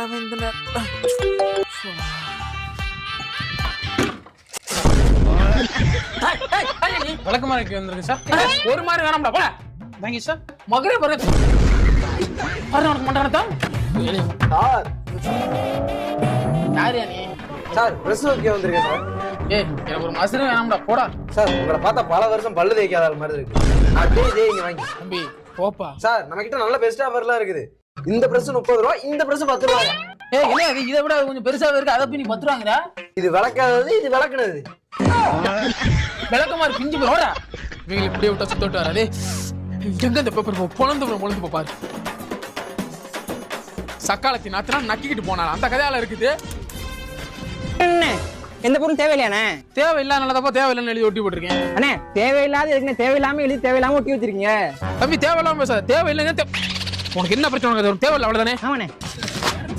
அவன் இந்த நேரத்துல விளக்கமாறு வந்திருக்கு சார். ஒரு மாதிரி வேணாம்டா போல. Thank you sir. மகரே பாரு உனக்கு மண்டானதா சார் யாரியா நீ? சார் பிரஸ் ஓகே வந்திருக்கேன் சார். எனக்கு ஒரு மசரு வேணாம்டா போடா. சார் உங்களை பார்த்தா பல வருஷம் பல்லு தேய்க்காத ஆள் மாதிரி இருக்கு. அப்படியே இதே இங்க வாங்கி தம்பி போப்பா. சார் நம்ம கிட்ட நல்ல பெஸ்ட் ஆஃபர்லாம் இருக்குது. இந்த பிரஸ் 30 ரூபா, இந்த பிரஸ் 10 ரூபா. இல்ல அது இதை விட கொஞ்சம் பெருசாவே இருக்கு. அதை போய் நீ 10 ரூபாங்கடா. இது விளக்காதது, இது விளக்குனது. விளக்கமாறு பிஞ்சு போடா. இவங்க இப்படியே விட்டா சுத்தோட்டு வராதே. எங்க இந்த பேப்பர் பொழந்து பாரு. சக்காலத்தி நாத்தினா நக்கிக்கிட்டு போனான் அந்த கதையால இருக்குது. எந்த பொருள் தேவையில்லையாண்ணே? தேவையில்லாதப்போ தேவையில்லைன்னு எழுதி ஒட்டி போட்டிருக்கேன். அண்ணே தேவையில்லாத இருக்குண்ணே. தேவையில்லாம எழுதி தேவையில்லாம ஒட்டி வச்சிருக்கீங்க. தம்பி தேவையில்லாம பேசாத. தேவையில்லைங்க. உனக்கு என்ன பிரச்சனை? தேவையில்லை அவ்வளவுதானே. ஆமாண்ணே.